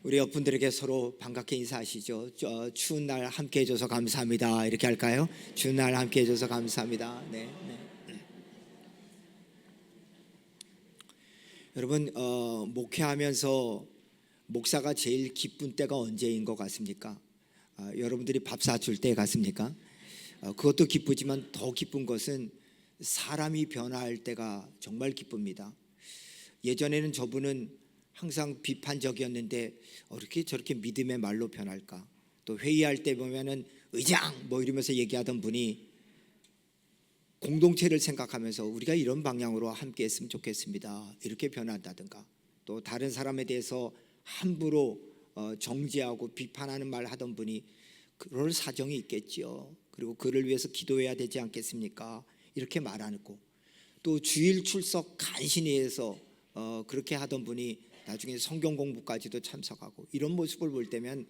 우리 옆분들에게 서로 반갑게 인사하시죠. 추운 날 함께 해줘서 감사합니다. 이렇게 할까요? 추운 날 함께 해줘서 감사합니다. 네. 여러분, 목회하면서 목사가 제일 기쁜 때가 언제인 것 같습니까? 여러분들이 밥 사줄 때 같습니까? 그것도 기쁘지만 더 기쁜 것은 사람이 변화할 때가 정말 기쁩니다. 예전에는 저분은 항상 비판적이었는데 어떻게 저렇게 믿음의 말로 변할까? 또 회의할 때 보면은 의장 뭐 이러면서 얘기하던 분이 공동체를 생각하면서 우리가 이런 방향으로 함께 했으면 좋겠습니다, 이렇게 변한다든가, 또 다른 사람에 대해서 함부로 정죄하고 비판하는 말 하던 분이 그럴 사정이 있겠지요, 그리고 그를 위해서 기도해야 되지 않겠습니까, 이렇게 말하고, 또 주일 출석 간신히 해서 그렇게 하던 분이 나중에 성경 공부까지도 참석하고, 이런 모습을 볼 때면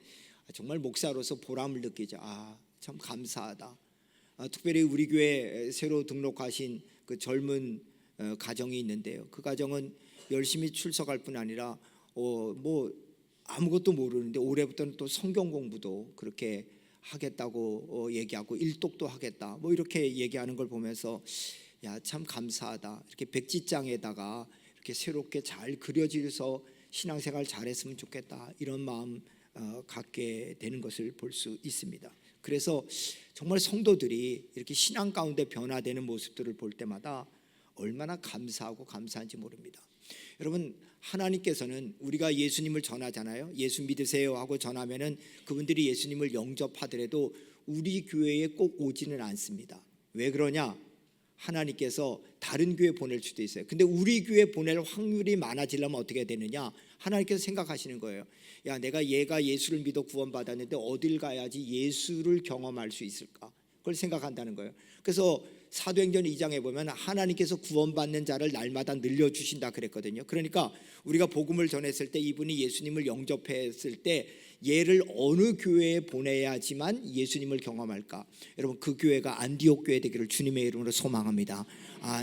정말 목사로서 보람을 느끼죠. 참 감사하다. 특별히 우리 교회 새로 등록하신 그 젊은 가정이 있는데요, 그 가정은 열심히 출석할 뿐 아니라 뭐 아무것도 모르는데 올해부터는 또 성경 공부도 그렇게 하겠다고 얘기하고 일독도 하겠다 뭐 이렇게 얘기하는 걸 보면서 참 감사하다. 이렇게 백지장에다가 이렇게 새롭게 잘 그려져서 신앙생활 잘했으면 좋겠다, 이런 마음 갖게 되는 것을 볼 수 있습니다. 그래서 정말 성도들이 이렇게 신앙 가운데 변화되는 모습들을 볼 때마다 얼마나 감사하고 감사한지 모릅니다. 여러분, 하나님께서는 우리가 예수님을 전하잖아요. 예수 믿으세요 하고 전하면은 그분들이 예수님을 영접하더라도 우리 교회에 꼭 오지는 않습니다. 왜 그러냐? 하나님께서 다른 교회 보낼 수도 있어요. 근데 우리 교회 보낼 확률이 많아지려면 어떻게 되느냐? 하나님께서 생각하시는 거예요. 내가 얘가 예수를 믿어 구원받았는데 어딜 가야지 예수를 경험할 수 있을까? 그걸 생각한다는 거예요. 그래서 사도행전 2장에 보면 하나님께서 구원받는 자를 날마다 늘려주신다 그랬거든요. 그러니까 우리가 복음을 전했을 때 이분이 예수님을 영접했을 때 얘를 어느 교회에 보내야지만 예수님을 경험할까? 여러분, 그 교회가 안디옥 교회 되기를 주님의 이름으로 소망합니다.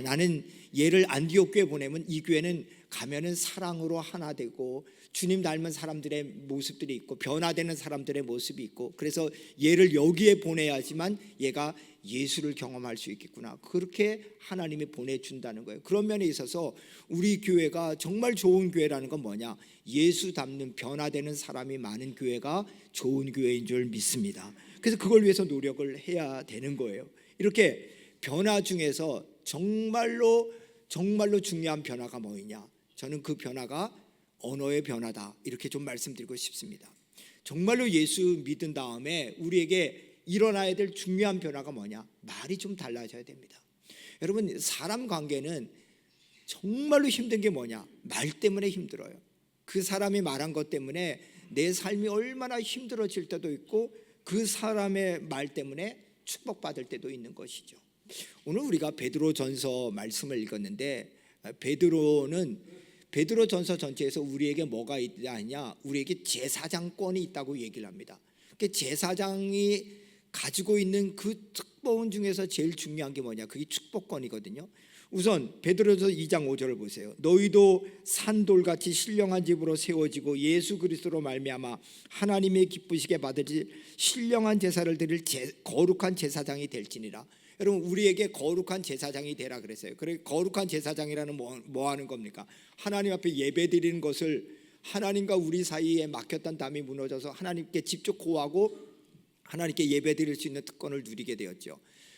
나는 얘를 안디옥 교회에 보내면 이 교회는 가면은 사랑으로 하나 되고 주님 닮은 사람들의 모습들이 있고 변화되는 사람들의 모습이 있고, 그래서 얘를 여기에 보내야지만 얘가 예수를 경험할 수 있겠구나, 그렇게 하나님이 보내준다는 거예요. 그런 면에 있어서 우리 교회가 정말 좋은 교회라는 건 뭐냐? 예수 닮는 변화되는 사람이 많은 교회가 좋은 교회인 줄 믿습니다. 그래서 그걸 위해서 노력을 해야 되는 거예요. 이렇게 변화 중에서 정말로 중요한 변화가 뭐냐? 저는 그 변화가 언어의 변화다, 이렇게 좀 말씀드리고 싶습니다. 정말로 예수 믿은 다음에 우리에게 일어나야 될 중요한 변화가 뭐냐? 말이 좀 달라져야 됩니다. 여러분, 사람 관계는 정말로 힘든 게 뭐냐? 말 때문에 힘들어요. 그 사람이 말한 것 때문에 내 삶이 얼마나 힘들어질 때도 있고 그 사람의 말 때문에 축복받을 때도 있는 것이죠. 오늘 우리가 베드로전서 말씀을 읽었는데, 베드로전서 전체에서 우리에게 뭐가 있냐? 우리에게 제사장권이 있다고 얘기를 합니다. 제사장이 가지고 있는 그 특권 중에서 제일 중요한 게 뭐냐? 그게 축복권이거든요. 우선 베드로전서 2장 5절을 보세요. 너희도 산돌같이 신령한 집으로 세워지고 예수 그리스도로 말미암아 하나님의 기쁘시게 받으실 신령한 제사를 드릴 거룩한 제사장이 될지니라. 여러분, 우리에게 거룩한 제사장이 되라 그랬어요. 그래, 거룩한 제사장이라는 뭐 하는 겁니까? 하나님 앞에 예배드리는 것을, 하나님과 우리 사이에 막혔던 담이 무너져서 하나님께 직접 고하고 하나님께 예배드릴 수 있는 특권을 누리게 되었죠.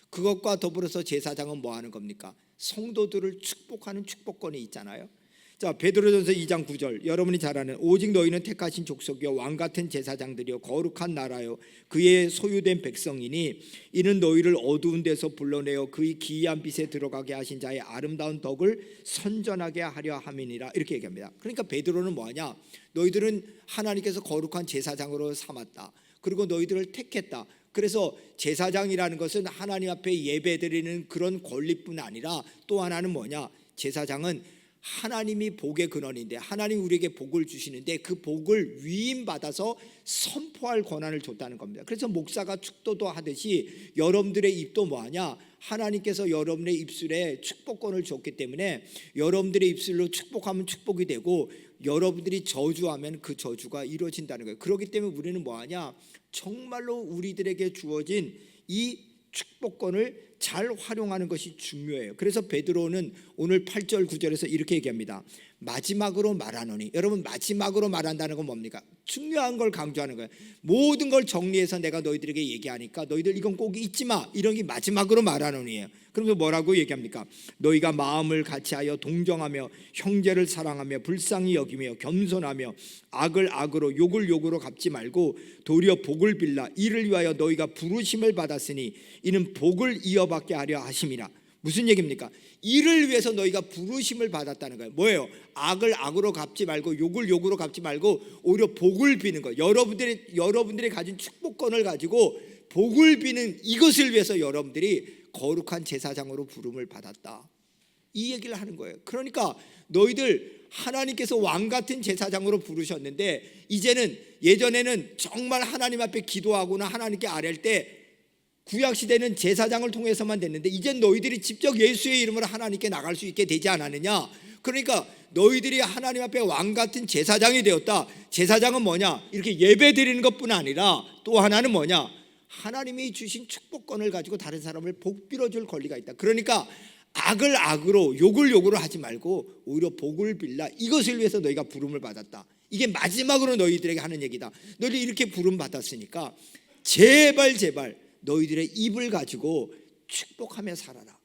그것과 더불어서 제사장은 뭐 하는 겁니까? 성도들을 축복하는 축복권이 있잖아요. 자, 베드로전서 2장 9절, 여러분이 잘 아는 오직 너희는 택하신 족속이요 왕같은 제사장들이요 거룩한 나라요 그의 소유된 백성이니 이는 너희를 어두운 데서 불러내어 그의 기이한 빛에 들어가게 하신 자의 아름다운 덕을 선전하게 하려 함이니라, 이렇게 얘기합니다. 그러니까 베드로는 뭐하냐? 너희들은 하나님께서 거룩한 제사장으로 삼았다. 그리고 너희들을 택했다. 그래서 제사장이라는 것은 하나님 앞에 예배드리는 그런 권리뿐 아니라 또 하나는 뭐냐? 제사장은 하나님이 복의 근원인데 하나님이 우리에게 복을 주시는데 그 복을 위임받아서 선포할 권한을 줬다는 겁니다. 그래서 목사가 축도도 하듯이 여러분들의 입도 뭐하냐, 하나님께서 여러분의 입술에 축복권을 줬기 때문에 여러분들의 입술로 축복하면 축복이 되고 여러분들이 저주하면 그 저주가 이루어진다는 거예요. 그렇기 때문에 우리는 뭐하냐, 정말로 우리들에게 주어진 이 축복권을 잘 활용하는 것이 중요해요. 그래서 베드로는 오늘 8절 9절에서 이렇게 얘기합니다. 마지막으로 말하노니. 여러분, 마지막으로 말한다는 건 뭡니까? 중요한 걸 강조하는 거예요. 모든 걸 정리해서 내가 너희들에게 얘기하니까 너희들 이건 꼭 잊지 마, 이런 게 마지막으로 말하노니예요. 그러면서 뭐라고 얘기합니까? 너희가 마음을 같이하여 동정하며 형제를 사랑하며 불쌍히 여기며 겸손하며 악을 악으로 욕을 욕으로 갚지 말고 도리어 복을 빌라. 이를 위하여 너희가 부르심을 받았으니 이는 복을 이어받게 하려 하심이라. 무슨 얘기입니까? 이를 위해서 너희가 부르심을 받았다는 거예요. 뭐예요? 악을 악으로 갚지 말고 욕을 욕으로 갚지 말고 오히려 복을 비는 거예요. 여러분들이 가진 축복권을 가지고 복을 비는 이것을 위해서 여러분들이 거룩한 제사장으로 부름을 받았다, 이 얘기를 하는 거예요. 그러니까 너희들 하나님께서 왕 같은 제사장으로 부르셨는데 이제는, 예전에는 정말 하나님 앞에 기도하거나 하나님께 아뢰할 때 구약시대는 제사장을 통해서만 됐는데 이젠 너희들이 직접 예수의 이름으로 하나님께 나갈 수 있게 되지 않았느냐. 그러니까 너희들이 하나님 앞에 왕 같은 제사장이 되었다. 제사장은 뭐냐, 이렇게 예배 드리는 것뿐 아니라 또 하나는 뭐냐, 하나님이 주신 축복권을 가지고 다른 사람을 복 빌어줄 권리가 있다. 그러니까 악을 악으로 욕을 욕으로 하지 말고 오히려 복을 빌라. 이것을 위해서 너희가 부름을 받았다. 이게 마지막으로 너희들에게 하는 얘기다. 너희들이 이렇게 부름 받았으니까 제발 너희들의 입을 가지고 축복하며 살아라.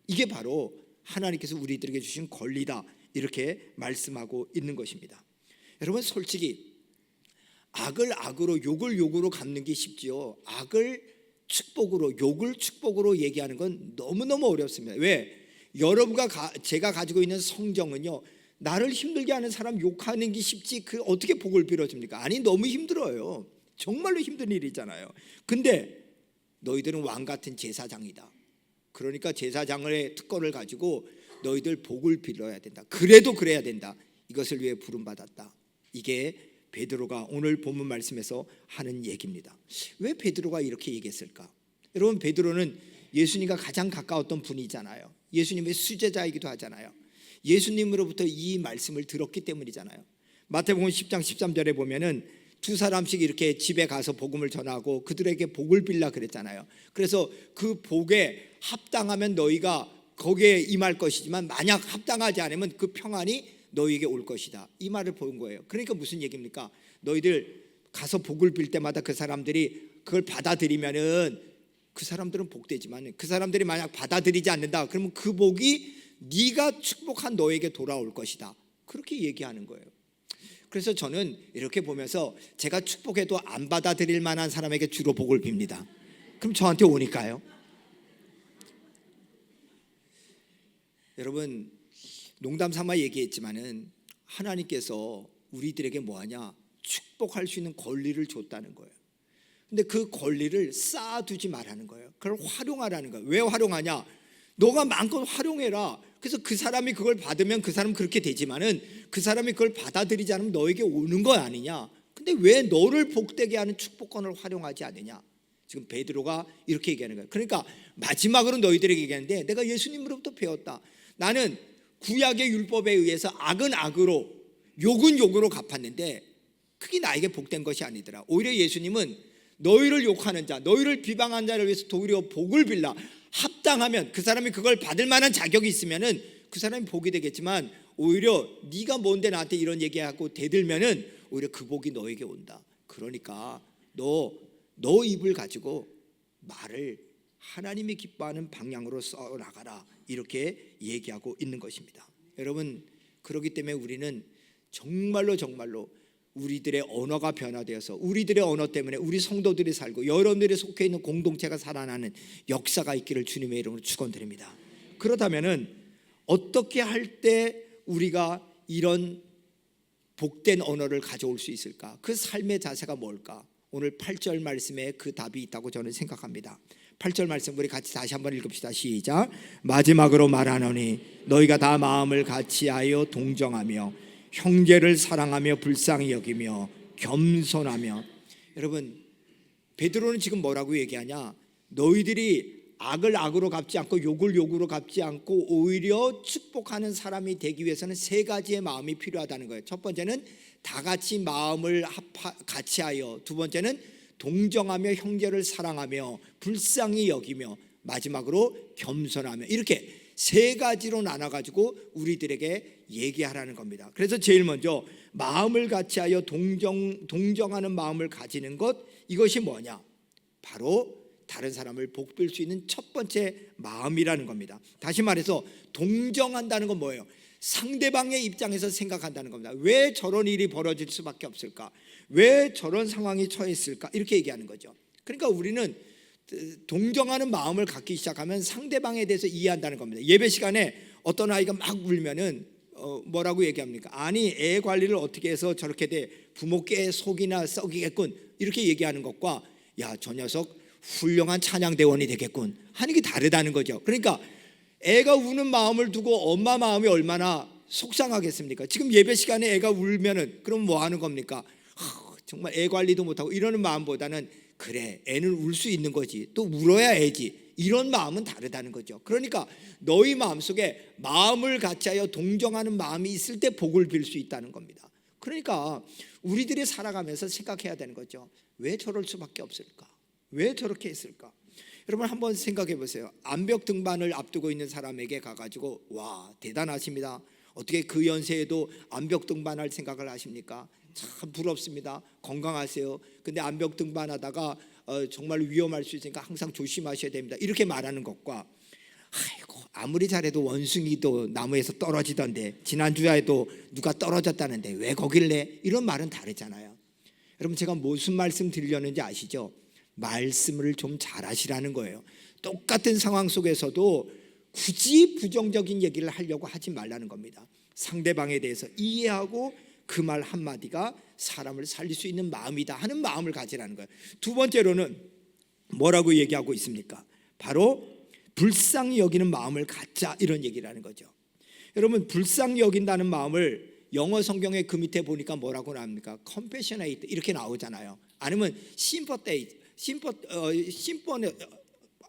이게 바로 하나님께서 우리들에게 주신 권리다, 이렇게 말씀하고 있는 것입니다. 여러분, 솔직히 악을 악으로 욕을 욕으로 갚는 게 쉽지요, 악을 축복으로 욕을 축복으로 얘기하는 건 너무너무 어렵습니다. 왜? 제가 가지고 있는 성정은요, 나를 힘들게 하는 사람 욕하는 게 쉽지 그 어떻게 복을 빌어줍니까? 아니, 너무 힘들어요. 정말로 힘든 일이잖아요. 근데 너희들은 왕 같은 제사장이다. 그러니까 제사장의 특권을 가지고 너희들 복을 빌어야 된다. 그래도 그래야 된다. 이것을 위해 부름받았다. 이게 베드로가 오늘 본문 말씀에서 하는 얘기입니다. 왜 베드로가 이렇게 얘기했을까? 여러분, 베드로는 예수님과 가장 가까웠던 분이잖아요. 예수님의 수제자이기도 하잖아요. 예수님으로부터 이 말씀을 들었기 때문이잖아요. 마태복음 10장 13절에 보면은 두 사람씩 이렇게 집에 가서 복음을 전하고 그들에게 복을 빌라 그랬잖아요. 그래서 그 복에 합당하면 너희가 거기에 임할 것이지만 만약 합당하지 않으면 그 평안이 너희에게 올 것이다, 이 말을 본 거예요. 그러니까 무슨 얘기입니까? 너희들 가서 복을 빌 때마다 그 사람들이 그걸 받아들이면은 그 사람들은 복되지만 그 사람들이 만약 받아들이지 않는다, 그러면 그 복이 네가 축복한 너에게 돌아올 것이다, 그렇게 얘기하는 거예요. 그래서 저는 이렇게 보면서 제가 축복해도 안 받아들일 만한 사람에게 주로 복을 빕니다. 그럼 저한테 오니까요. 여러분, 농담 삼아 얘기했지만은 하나님께서 우리들에게 뭐하냐, 축복할 수 있는 권리를 줬다는 거예요. 근데 그 권리를 쌓아두지 말라는 거예요. 그걸 활용하라는 거예요. 왜 활용하냐? 너가 마음껏 활용해라. 그래서 그 사람이 그걸 받으면 그 사람은 그렇게 되지만은 그 사람이 그걸 받아들이지 않으면 너에게 오는 거 아니냐. 근데 왜 너를 복되게 하는 축복권을 활용하지 않느냐? 지금 베드로가 이렇게 얘기하는 거예요. 그러니까 마지막으로 너희들에게 얘기하는데, 내가 예수님으로부터 배웠다. 나는 구약의 율법에 의해서 악은 악으로 욕은 욕으로 갚았는데 그게 나에게 복된 것이 아니더라. 오히려 예수님은 너희를 욕하는 자, 너희를 비방한 자를 위해서 도리어 복을 빌라. 합당하면, 그 사람이 그걸 받을 만한 자격이 있으면은 그 사람이 복이 되겠지만 오히려 네가 뭔데 나한테 이런 얘기하고 대들면은 오히려 그 복이 너에게 온다. 그러니까 너 입을 가지고 말을 하나님이 기뻐하는 방향으로 써 나가라, 이렇게 얘기하고 있는 것입니다. 여러분, 그렇기 때문에 우리는 정말로 우리들의 언어가 변화되어서 우리들의 언어 때문에 우리 성도들이 살고 여러분들이 속해 있는 공동체가 살아나는 역사가 있기를 주님의 이름으로 축원드립니다. 그렇다면은 어떻게 할 때 우리가 이런 복된 언어를 가져올 수 있을까? 그 삶의 자세가 뭘까? 오늘 8절 말씀에 그 답이 있다고 저는 생각합니다. 8절 말씀 우리 같이 다시 한번 읽읍시다. 시작. 마지막으로 말하노니 너희가 다 마음을 같이하여 동정하며 형제를 사랑하며 불쌍히 여기며 겸손하며. 여러분, 베드로는 지금 뭐라고 얘기하냐? 너희들이 악을 악으로 갚지 않고 욕을 욕으로 갚지 않고 오히려 축복하는 사람이 되기 위해서는 세 가지의 마음이 필요하다는 거예요. 첫 번째는 다 같이 마음을 같이 하여, 두 번째는 동정하며 형제를 사랑하며 불쌍히 여기며, 마지막으로 겸손하며. 이렇게 세 가지로 나눠가지고 우리들에게 얘기하라는 겁니다. 그래서 제일 먼저 마음을 같이 하여 동정하는 마음을 가지는 것, 이것이 뭐냐? 바로 다른 사람을 복빌 수 있는 첫 번째 마음이라는 겁니다. 다시 말해서 동정한다는 건 뭐예요? 상대방의 입장에서 생각한다는 겁니다. 왜 저런 일이 벌어질 수밖에 없을까? 왜 저런 상황이 처했을까? 이렇게 얘기하는 거죠. 그러니까 우리는 동정하는 마음을 갖기 시작하면 상대방에 대해서 이해한다는 겁니다. 예배 시간에 어떤 아이가 막 울면은 뭐라고 얘기합니까? 아니, 애 관리를 어떻게 해서 저렇게 돼? 부모께 속이나 썩이겠군, 이렇게 얘기하는 것과 야, 저 녀석 훌륭한 찬양대원이 되겠군 하는 게 다르다는 거죠. 그러니까 애가 우는 마음을 두고 엄마 마음이 얼마나 속상하겠습니까? 지금 예배 시간에 애가 울면은 그럼 뭐 하는 겁니까? 정말 애 관리도 못하고 이러는 마음보다는 그래, 애는 울 수 있는 거지, 또 울어야 애지, 이런 마음은 다르다는 거죠. 그러니까 너희 마음속에 마음을 같이 하여 동정하는 마음이 있을 때 복을 빌 수 있다는 겁니다. 그러니까 우리들이 살아가면서 생각해야 되는 거죠. 왜 저럴 수밖에 없을까? 왜 저렇게 했을까? 여러분 한번 생각해 보세요. 암벽 등반을 앞두고 있는 사람에게 가가지고 와, 대단하십니다, 어떻게 그 연세에도 암벽 등반할 생각을 하십니까? 참 부럽습니다, 건강하세요. 근데 암벽 등반하다가 정말 위험할 수 있으니까 항상 조심하셔야 됩니다, 이렇게 말하는 것과 아이고, 아무리 잘해도 원숭이도 나무에서 떨어지던데 지난주에도 누가 떨어졌다는데 왜 거길 내? 이런 말은 다르잖아요. 여러분, 제가 무슨 말씀 드리려는지 아시죠? 말씀을 좀 잘하시라는 거예요. 똑같은 상황 속에서도 굳이 부정적인 얘기를 하려고 하지 말라는 겁니다. 상대방에 대해서 이해하고 그 말 한마디가 사람을 살릴 수 있는 마음이다 하는 마음을 가지라는 거예요. 두 번째로는 뭐라고 얘기하고 있습니까? 바로 불쌍히 여기는 마음을 갖자, 이런 얘기를 하는 거죠. 여러분, 불쌍히 여긴다는 마음을 영어 성경에 그 밑에 보니까 뭐라고 나옵니까? compassionate 이렇게 나오잖아요. 아니면 sympathize,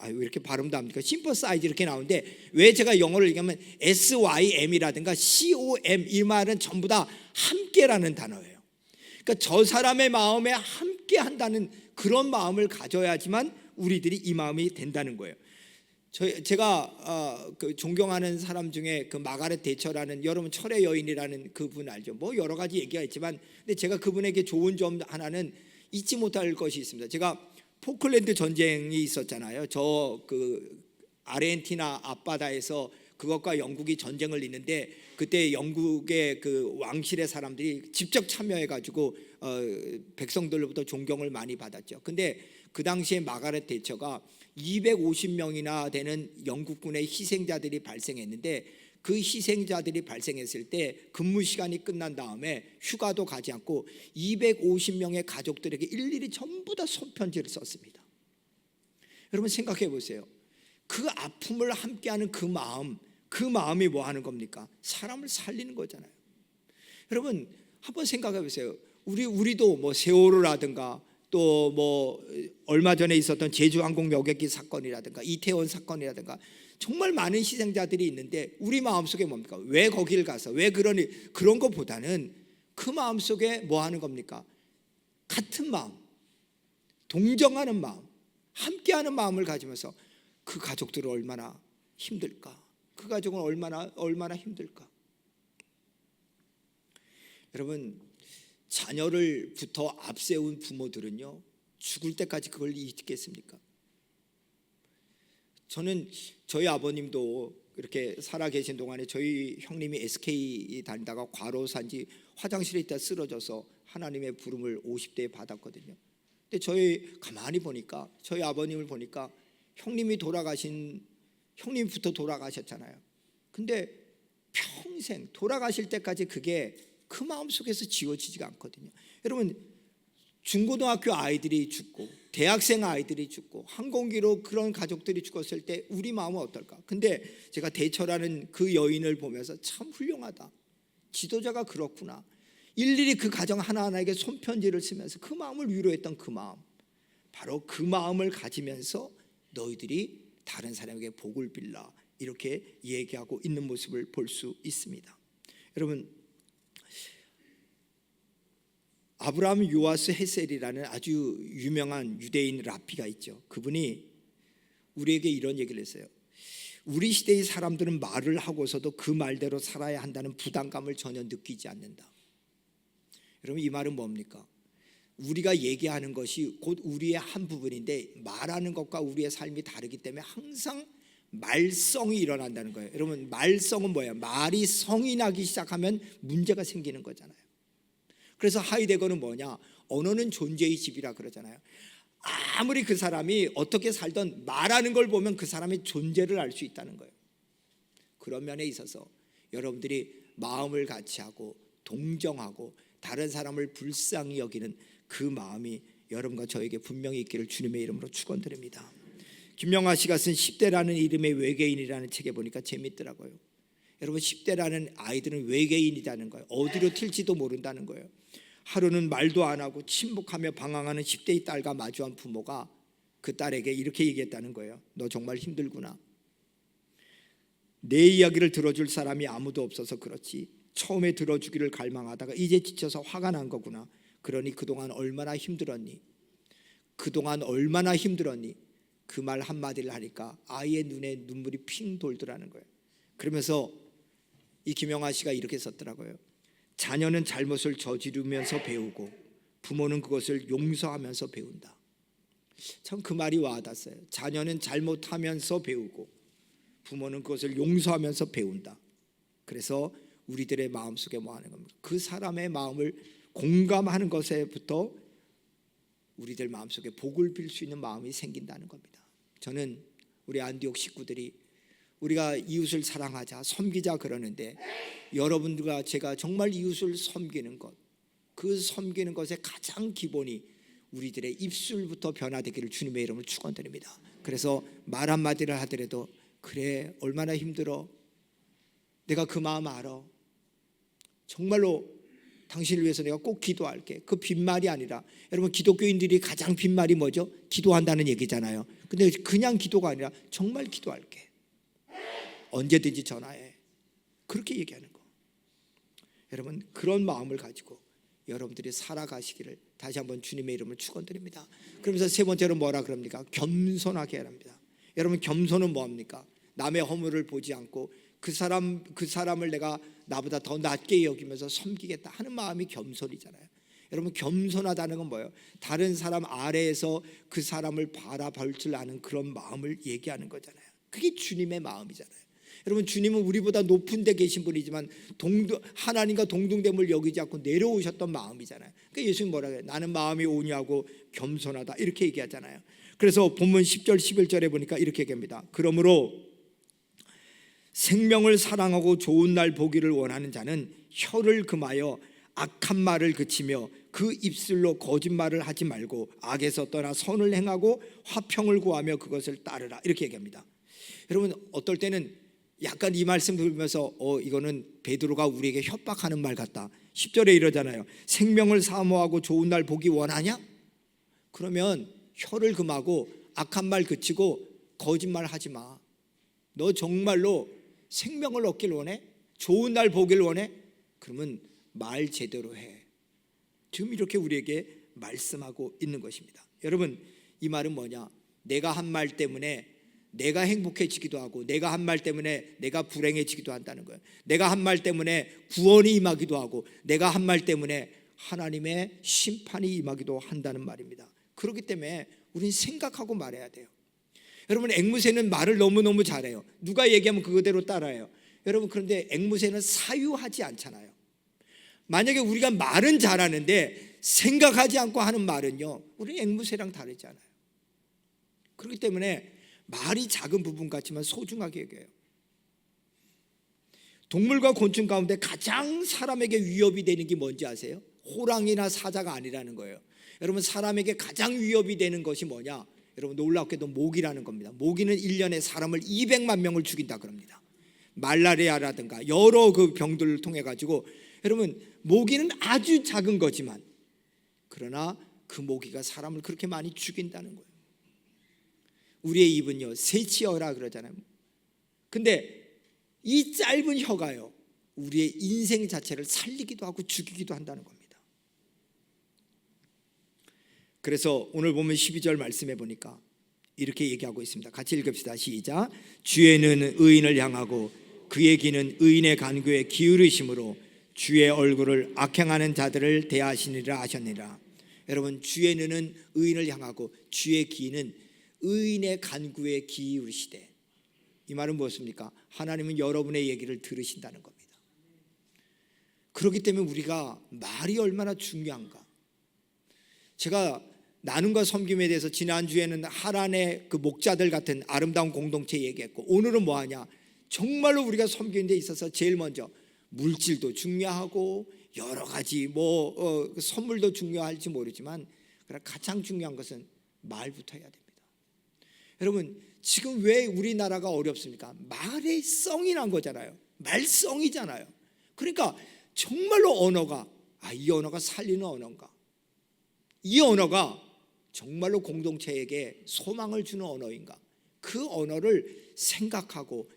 왜 이렇게 발음도 합니까? 심퍼사이즈 이렇게 나오는데, 왜 제가 영어를 얘기하면 SYM이라든가 COM, 이 말은 전부 다 함께라는 단어예요. 그러니까 저 사람의 마음에 함께 한다는 그런 마음을 가져야지만 우리들이 이 마음이 된다는 거예요. 제가 그 존경하는 사람 중에 그 마가렛 대처라는, 여러분 철의 여인이라는 그분 알죠? 뭐 여러 가지 얘기가 있지만, 근데 제가 그분에게 좋은 점 하나는 잊지 못할 것이 있습니다. 제가 포클랜드 전쟁이 있었잖아요. 저 그 아르헨티나 앞바다에서 그것과 영국이 전쟁을 있는데, 그때 영국의 그 왕실의 사람들이 직접 참여해가지고 백성들로부터 존경을 많이 받았죠. 근데 그 당시에 마가렛 대처가 250명이나 되는 영국군의 희생자들이 발생했는데, 그 희생자들이 발생했을 때 근무 시간이 끝난 다음에 휴가도 가지 않고 250명의 가족들에게 일일이 전부 다 손편지를 썼습니다. 여러분 생각해 보세요. 그 아픔을 함께하는 그 마음이 뭐 하는 겁니까? 사람을 살리는 거잖아요. 여러분 한번 생각해 보세요. 우리도 뭐 세월호라든가 또 뭐 얼마 전에 있었던 제주항공 여객기 사건이라든가 이태원 사건이라든가 정말 많은 희생자들이 있는데, 우리 마음속에 뭡니까? 왜 거길 가서 왜 그런 것보다는 그 마음속에 뭐 하는 겁니까? 같은 마음, 동정하는 마음, 함께하는 마음을 가지면서 그 가족들은 얼마나 힘들까? 그 가족은 얼마나 힘들까? 여러분, 자녀를부터 앞세운 부모들은요, 죽을 때까지 그걸 잊겠습니까? 저는 저희 아버님도 이렇게 살아계신 동안에 저희 형님이 SK 다니다가 과로사인지 화장실에 있다 쓰러져서 하나님의 부름을 50대에 받았거든요. 근데 가만히 보니까 저희 아버님을 보니까 형님부터 돌아가셨잖아요. 근데 평생 돌아가실 때까지 그게 그 마음속에서 지워지지가 않거든요. 여러분, 중고등학교 아이들이 죽고 대학생 아이들이 죽고 항공기로 그런 가족들이 죽었을 때 우리 마음은 어떨까? 근데 제가 대처라는 그 여인을 보면서 참 훌륭하다, 지도자가 그렇구나, 일일이 그 가정 하나하나에게 손편지를 쓰면서 그 마음을 위로했던 그 마음, 바로 그 마음을 가지면서 너희들이 다른 사람에게 복을 빌라, 이렇게 얘기하고 있는 모습을 볼 수 있습니다. 여러분, 아브라함 요아스 헤셀이라는 아주 유명한 유대인 랍비가 있죠. 그분이 우리에게 이런 얘기를 했어요. 우리 시대의 사람들은 말을 하고서도 그 말대로 살아야 한다는 부담감을 전혀 느끼지 않는다. 여러분, 이 말은 뭡니까? 우리가 얘기하는 것이 곧 우리의 한 부분인데 말하는 것과 우리의 삶이 다르기 때문에 항상 말썽이 일어난다는 거예요. 여러분, 말썽은 뭐예요? 말이 성이 나기 시작하면 문제가 생기는 거잖아요. 그래서 하이데거는 뭐냐? 언어는 존재의 집이라 그러잖아요. 아무리 그 사람이 어떻게 살던 말하는 걸 보면 그 사람의 존재를 알 수 있다는 거예요. 그런 면에 있어서 여러분들이 마음을 같이 하고 동정하고 다른 사람을 불쌍히 여기는 그 마음이 여러분과 저에게 분명히 있기를 주님의 이름으로 축원드립니다. 김명하 씨가 쓴 10대라는 이름의 외계인이라는 책에 보니까 재밌더라고요. 여러분, 10대라는 아이들은 외계인이라는 거예요. 어디로 튈지도 모른다는 거예요. 하루는 말도 안 하고 침묵하며 방황하는 10대의 딸과 마주한 부모가 그 딸에게 이렇게 얘기했다는 거예요. 너 정말 힘들구나. 내 이야기를 들어줄 사람이 아무도 없어서 그렇지, 처음에 들어주기를 갈망하다가 이제 지쳐서 화가 난 거구나. 그러니 그동안 얼마나 힘들었니? 그동안 얼마나 힘들었니? 그 말 한마디를 하니까 아이의 눈에 눈물이 핑 돌더라는 거예요. 그러면서 이 김영하 씨가 이렇게 썼더라고요. 자녀는 잘못을 저지르면서 배우고 부모는 그것을 용서하면서 배운다. 참 그 말이 와닿았어요. 자녀는 잘못하면서 배우고 부모는 그것을 용서하면서 배운다. 그래서 우리들의 마음속에 뭐 하는 겁니까? 그 사람의 마음을 공감하는 것에부터 우리들 마음속에 복을 빌 수 있는 마음이 생긴다는 겁니다. 저는 우리 안디옥 식구들이 우리가 이웃을 사랑하자, 섬기자 그러는데 여러분들과 제가 정말 이웃을 섬기는 것, 그 섬기는 것의 가장 기본이 우리들의 입술부터 변화되기를 주님의 이름으로 축원드립니다. 그래서 말 한마디를 하더라도 그래, 얼마나 힘들어, 내가 그 마음 알아, 정말로 당신을 위해서 내가 꼭 기도할게. 그 빈말이 아니라, 여러분, 기독교인들이 가장 빈말이 뭐죠? 기도한다는 얘기잖아요. 근데 그냥 기도가 아니라 정말 기도할게, 언제든지 전화해, 그렇게 얘기하는 거. 여러분, 그런 마음을 가지고 여러분들이 살아가시기를 다시 한번 주님의 이름을 축원드립니다. 그러면서 세 번째로 뭐라 그럽니까? 겸손하게 합니다. 여러분, 겸손은 뭐합니까? 남의 허물을 보지 않고 그 사람을 내가 나보다 더 낮게 여기면서 섬기겠다 하는 마음이 겸손이잖아요. 여러분, 겸손하다는 건 뭐예요? 다른 사람 아래에서 그 사람을 바라볼 줄 아는 그런 마음을 얘기하는 거잖아요. 그게 주님의 마음이잖아요. 여러분, 주님은 우리보다 높은 데 계신 분이지만 하나님과 동등됨을 여기지 않고 내려오셨던 마음이잖아요. 그러니까 예수님 뭐라고 해요? 나는 마음이 온유하고 겸손하다, 이렇게 얘기하잖아요. 그래서 본문 10절 11절에 보니까 이렇게 얘기합니다. 그러므로 생명을 사랑하고 좋은 날 보기를 원하는 자는 혀를 금하여 악한 말을 그치며 그 입술로 거짓말을 하지 말고 악에서 떠나 선을 행하고 화평을 구하며 그것을 따르라, 이렇게 얘기합니다. 여러분, 어떨 때는 약간 이 말씀 들으면서 이거는 베드로가 우리에게 협박하는 말 같다. 10절에 이러잖아요. 생명을 사모하고 좋은 날 보기 원하냐? 그러면 혀를 금하고 악한 말 그치고 거짓말 하지 마. 너 정말로 생명을 얻길 원해? 좋은 날 보길 원해? 그러면 말 제대로 해. 지금 이렇게 우리에게 말씀하고 있는 것입니다. 여러분, 이 말은 뭐냐? 내가 한 말 때문에 내가 행복해지기도 하고 내가 한 말 때문에 내가 불행해지기도 한다는 거예요. 내가 한 말 때문에 구원이 임하기도 하고 내가 한 말 때문에 하나님의 심판이 임하기도 한다는 말입니다. 그렇기 때문에 우리는 생각하고 말해야 돼요. 여러분, 앵무새는 말을 너무너무 잘해요. 누가 얘기하면 그거대로 따라해요. 여러분, 그런데 앵무새는 사유하지 않잖아요. 만약에 우리가 말은 잘하는데 생각하지 않고 하는 말은요, 우리 앵무새랑 다르지 않아요. 그렇기 때문에 말이 작은 부분 같지만 소중하게 얘기해요. 동물과 곤충 가운데 가장 사람에게 위협이 되는 게 뭔지 아세요? 호랑이나 사자가 아니라는 거예요. 여러분, 사람에게 가장 위협이 되는 것이 뭐냐? 여러분, 놀랍게도 모기라는 겁니다. 모기는 1년에 사람을 200만 명을 죽인다 그럽니다. 말라리아라든가 여러 그 병들을 통해 가지고, 여러분, 모기는 아주 작은 거지만 그러나 그 모기가 사람을 그렇게 많이 죽인다는 거예요. 우리의 입은요, 새치어라 그러잖아요. 근데 이 짧은 혀가요, 우리의 인생 자체를 살리기도 하고 죽이기도 한다는 겁니다. 그래서 오늘 보면 12절 말씀해 보니까 이렇게 얘기하고 있습니다. 같이 읽읍시다. 시작. 주에는 의인을 향하고 그의 귀는 의인의 간구에 기울이심으로 주의 얼굴을 악행하는 자들을 대하시니라 하셨느니라. 여러분, 주의 눈은 의인을 향하고 주의 귀는 의인의 간구에 기울이시되, 이 말은 무엇입니까? 하나님은 여러분의 얘기를 들으신다는 겁니다. 그렇기 때문에 우리가 말이 얼마나 중요한가. 제가 나눔과 섬김에 대해서 지난주에는 하란의 그 목자들 같은 아름다운 공동체 얘기했고, 오늘은 뭐하냐? 정말로 우리가 섬기는 데 있어서 제일 먼저 물질도 중요하고 여러 가지 선물도 중요할지 모르지만, 그러나 가장 중요한 것은 말부터 해야 됩니다. 여러분, 지금 왜 우리나라가 어렵습니까? 말의 성이 난 거잖아요. 말썽이잖아요. 그러니까 정말로 언어가, 이 언어가 살리는 언어인가? 이 언어가 정말로 공동체에게 소망을 주는 언어인가? 그 언어를 생각하고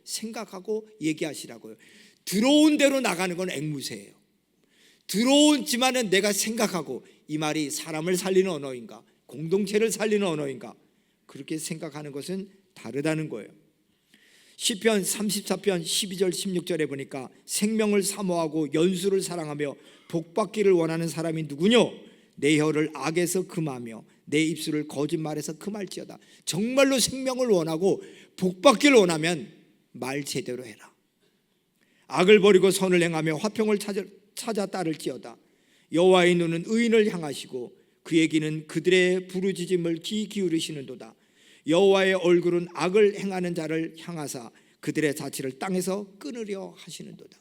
얘기하시라고요. 들어온 대로 나가는 건 앵무새예요. 들어오지만은 내가 생각하고, 이 말이 사람을 살리는 언어인가, 공동체를 살리는 언어인가, 그렇게 생각하는 것은 다르다는 거예요. 시편 34편 12절 16절에 보니까 생명을 사모하고 연수를 사랑하며 복받기를 원하는 사람이 누구뇨? 내 혀를 악에서 금하며 내 입술을 거짓말에서 금할지어다. 정말로 생명을 원하고 복받기를 원하면 말 제대로 해라. 악을 버리고 선을 행하며 화평을 찾아 따를지어다. 여호와의 눈은 의인을 향하시고 그의 귀는 그들의 부르짖음을 귀 기울이시는도다. 여호와의 얼굴은 악을 행하는 자를 향하사 그들의 자취를 땅에서 끊으려 하시는도다.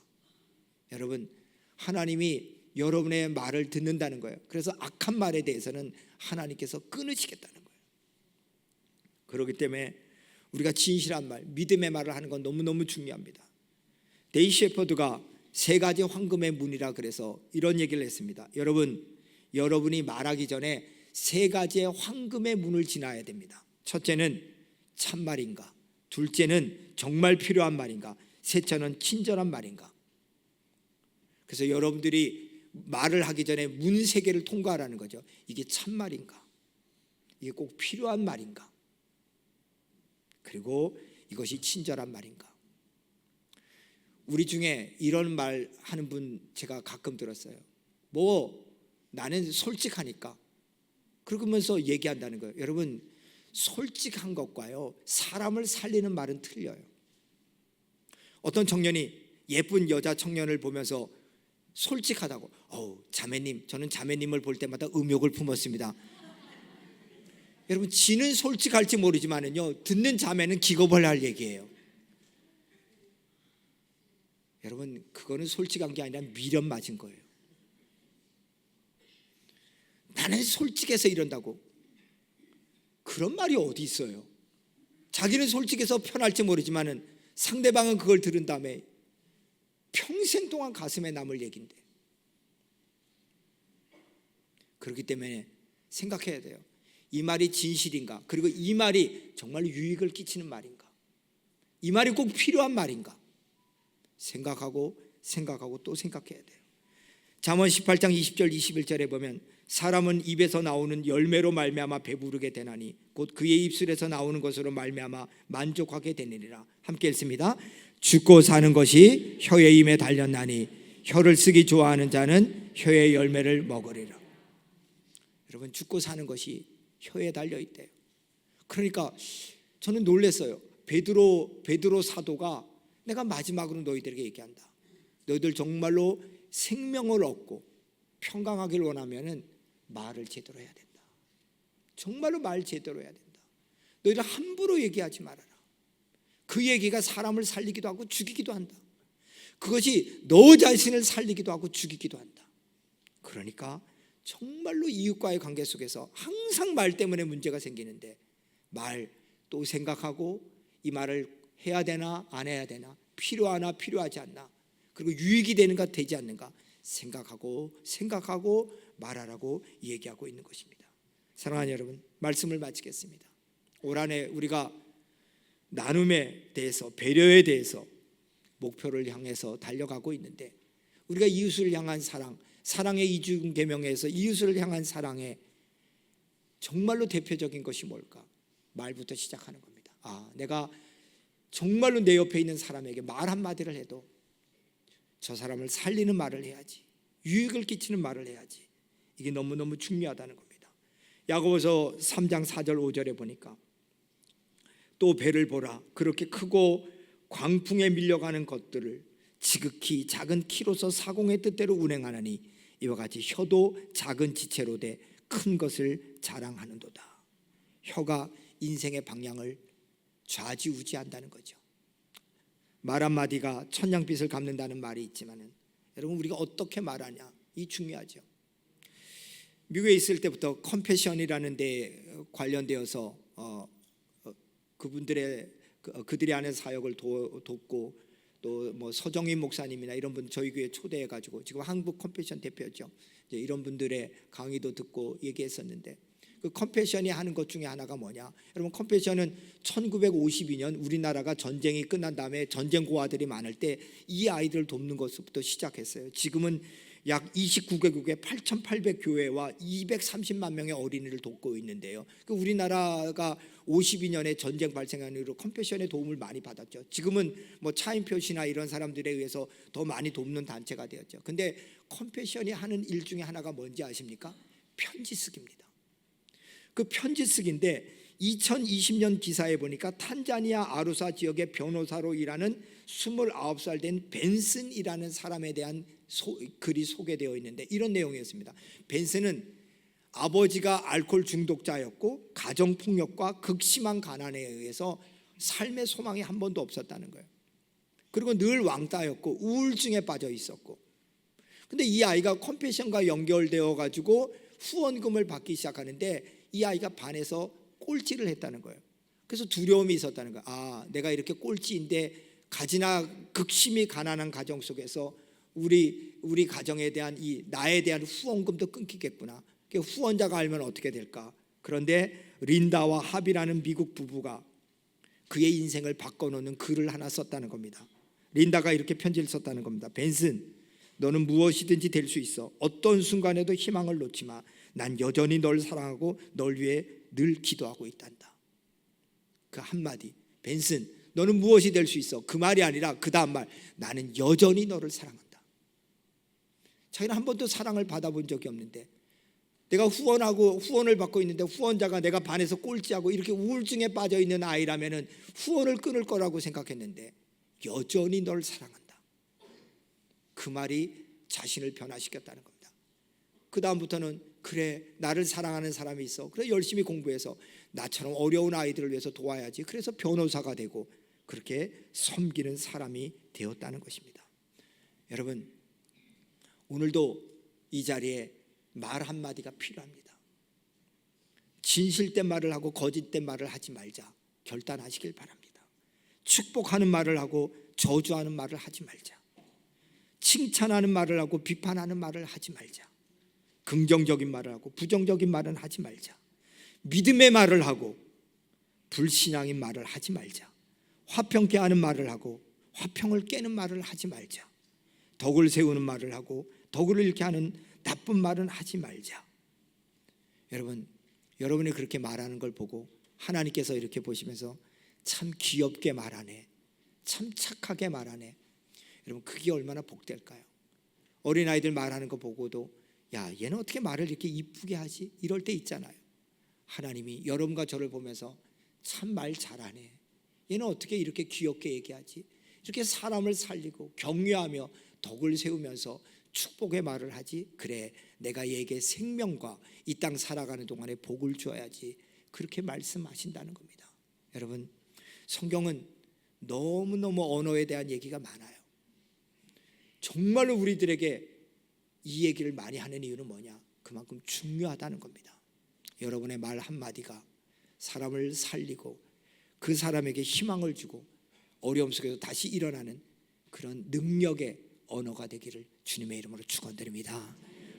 여러분, 하나님이 여러분의 말을 듣는다는 거예요. 그래서 악한 말에 대해서는 하나님께서 끊으시겠다는 거예요. 그렇기 때문에 우리가 진실한 말, 믿음의 말을 하는 건 너무너무 중요합니다. 데이 셰퍼드가 3가지 황금의 문이라 그래서 이런 얘기를 했습니다. 여러분이 말하기 전에 3가지의 황금의 문을 지나야 됩니다. 첫째는 참말인가, 둘째는 정말 필요한 말인가, 셋째는 친절한 말인가. 그래서 여러분들이 말을 하기 전에 문 3개를 통과하라는 거죠. 이게 참말인가, 이게 꼭 필요한 말인가, 그리고 이것이 친절한 말인가. 우리 중에 이런 말 하는 분 제가 가끔 들었어요. 나는 솔직하니까, 그러면서 얘기한다는 거예요. 여러분, 솔직한 것과요, 사람을 살리는 말은 틀려요. 어떤 청년이 예쁜 여자 청년을 보면서 솔직하다고, 자매님, 저는 자매님을 볼 때마다 음욕을 품었습니다. 여러분, 지는 솔직할지 모르지만은요, 듣는 자매는 기겁을 할 얘기예요. 여러분, 그거는 솔직한 게 아니라 미련 맞은 거예요. 나는 솔직해서 이런다고, 그런 말이 어디 있어요? 자기는 솔직해서 편할지 모르지만은 상대방은 그걸 들은 다음에 평생 동안 가슴에 남을 얘기인데. 그렇기 때문에 생각해야 돼요. 이 말이 진실인가? 그리고 이 말이 정말 유익을 끼치는 말인가? 이 말이 꼭 필요한 말인가? 생각하고 또 생각해야 돼요. 잠언 18장 20절 21절에 보면 사람은 입에서 나오는 열매로 말미암아 배부르게 되나니 곧 그의 입술에서 나오는 것으로 말미암아 만족하게 되느니라. 함께 읽습니다. 죽고 사는 것이 혀의 힘에 달렸나니 혀를 쓰기 좋아하는 자는 혀의 열매를 먹으리라. 여러분, 죽고 사는 것이 혀에 달려있대요. 그러니까 저는 놀랐어요. 베드로 사도가 내가 마지막으로 너희들에게 얘기한다. 너희들 정말로 생명을 얻고 평강하길 원하면은 말을 제대로 해야 된다. 정말로 말 제대로 해야 된다. 너희들 함부로 얘기하지 말아라. 그 얘기가 사람을 살리기도 하고 죽이기도 한다. 그것이 너 자신을 살리기도 하고 죽이기도 한다. 그러니까 정말로 이웃과의 관계 속에서 항상 말 때문에 문제가 생기는데, 말 또 생각하고 이 말을 해야 되나 안 해야 되나, 필요하나 필요하지 않나, 그리고 유익이 되는가 되지 않는가 생각하고 말하라고 얘기하고 있는 것입니다. 사랑하는 여러분, 말씀을 마치겠습니다. 올 한 해 우리가 나눔에 대해서, 배려에 대해서 목표를 향해서 달려가고 있는데, 우리가 이웃을 향한 사랑의 이중 계명에서 이웃을 향한 사랑의 정말로 대표적인 것이 뭘까? 말부터 시작하는 겁니다. 내가 정말로 내 옆에 있는 사람에게 말 한마디를 해도 저 사람을 살리는 말을 해야지, 유익을 끼치는 말을 해야지. 이게 너무너무 중요하다는 겁니다. 야고보서 3장 4절 5절에 보니까, 또 배를 보라, 그렇게 크고 광풍에 밀려가는 것들을 지극히 작은 키로서 사공의 뜻대로 운행하나니 이와 같이 혀도 작은 지체로 돼 큰 것을 자랑하는도다. 혀가 인생의 방향을 좌지우지한다는 거죠. 말 한마디가 천냥빚을 갚는다는 말이 있지만은, 여러분, 우리가 어떻게 말하냐, 이 중요하죠. 미국에 있을 때부터 컴패션이라는 데 관련되어서 그들이 하는 사역을 돕고, 또 뭐 서정인 목사님이나 이런 분 저희 교회 초대해 가지고, 지금 한국 컴패션 대표죠, 이런 분들의 강의도 듣고 얘기했었는데, 그 컴패션이 하는 것 중에 하나가 뭐냐, 여러분, 컴패션은 1952년 우리나라가 전쟁이 끝난 다음에 전쟁 고아들이 많을 때 이 아이들을 돕는 것부터 시작했어요. 지금은 약 29개국의 8,800교회와 230만 명의 어린이를 돕고 있는데요. 그 우리나라가 52년에 전쟁 발생한 이후로 컴패션의 도움을 많이 받았죠. 지금은 뭐 차인표시나 이런 사람들에 의해서 더 많이 돕는 단체가 되었죠. 근데 컴패션이 하는 일 중에 하나가 뭔지 아십니까? 편지 쓰기입니다. 그 편지 쓰기인데, 2020년 기사에 보니까 탄자니아 아루사 지역의 변호사로 일하는 29살 된 벤슨이라는 사람에 대한 글이 소개되어 있는데, 이런 내용이었습니다. 벤슨은 아버지가 알코올 중독자였고 가정폭력과 극심한 가난에 의해서 삶의 소망이 한 번도 없었다는 거예요. 그리고 늘 왕따였고 우울증에 빠져 있었고, 근데 이 아이가 컴패션과 연결되어 가지고 후원금을 받기 시작하는데, 이 아이가 반에서 꼴찌를 했다는 거예요. 그래서 두려움이 있었다는 거예요. 내가 이렇게 꼴찌인데 가지나 극심히 가난한 가정 속에서 우리 가정에 대한 나에 대한 후원금도 끊기겠구나. 후원자가 알면 어떻게 될까? 그런데 린다와 합이라는 미국 부부가 그의 인생을 바꿔놓는 글을 하나 썼다는 겁니다. 린다가 이렇게 편지를 썼다는 겁니다. 벤슨, 너는 무엇이든지 될 수 있어. 어떤 순간에도 희망을 놓지 마. 난 여전히 널 사랑하고 널 위해 늘 기도하고 있단다. 그 한마디, 벤슨, 너는 무엇이 될 수 있어. 그 말이 아니라 그 다음 말, 나는 여전히 너를 사랑한다. 자기는 한 번도 사랑을 받아본 적이 없는데, 내가 후원을 받고 있는데 후원자가 내가 반에서 꼴찌하고 이렇게 우울증에 빠져 있는 아이라면은 후원을 끊을 거라고 생각했는데, 여전히 널 사랑한다. 그 말이 자신을 변화시켰다는 겁니다. 그 다음부터는, 그래, 나를 사랑하는 사람이 있어. 그래, 열심히 공부해서 나처럼 어려운 아이들을 위해서 도와야지. 그래서 변호사가 되고 그렇게 섬기는 사람이 되었다는 것입니다. 여러분, 오늘도 이 자리에 말 한마디가 필요합니다. 진실된 말을 하고 거짓된 말을 하지 말자, 결단하시길 바랍니다. 축복하는 말을 하고 저주하는 말을 하지 말자. 칭찬하는 말을 하고 비판하는 말을 하지 말자. 긍정적인 말을 하고 부정적인 말은 하지 말자. 믿음의 말을 하고 불신앙인 말을 하지 말자. 화평케 하는 말을 하고 화평을 깨는 말을 하지 말자. 덕을 세우는 말을 하고 덕을 잃게 하는 나쁜 말은 하지 말자. 여러분이 그렇게 말하는 걸 보고 하나님께서 이렇게 보시면서 참 귀엽게 말하네, 참 착하게 말하네. 여러분, 그게 얼마나 복될까요? 어린아이들 말하는 거 보고도, 야, 얘는 어떻게 말을 이렇게 이쁘게 하지? 이럴 때 있잖아요. 하나님이 여러분과 저를 보면서 참 말 잘하네, 얘는 어떻게 이렇게 귀엽게 얘기하지? 이렇게 사람을 살리고 격려하며 덕을 세우면서 축복의 말을 하지. 그래, 내가 얘에게 생명과 이 땅 살아가는 동안에 복을 줘야지. 그렇게 말씀하신다는 겁니다. 여러분, 성경은 너무너무 언어에 대한 얘기가 많아요. 정말로 우리들에게 이 얘기를 많이 하는 이유는 뭐냐? 그만큼 중요하다는 겁니다. 여러분의 말 한마디가 사람을 살리고 그 사람에게 희망을 주고 어려움 속에서 다시 일어나는 그런 능력의 언어가 되기를 주님의 이름으로 축원드립니다.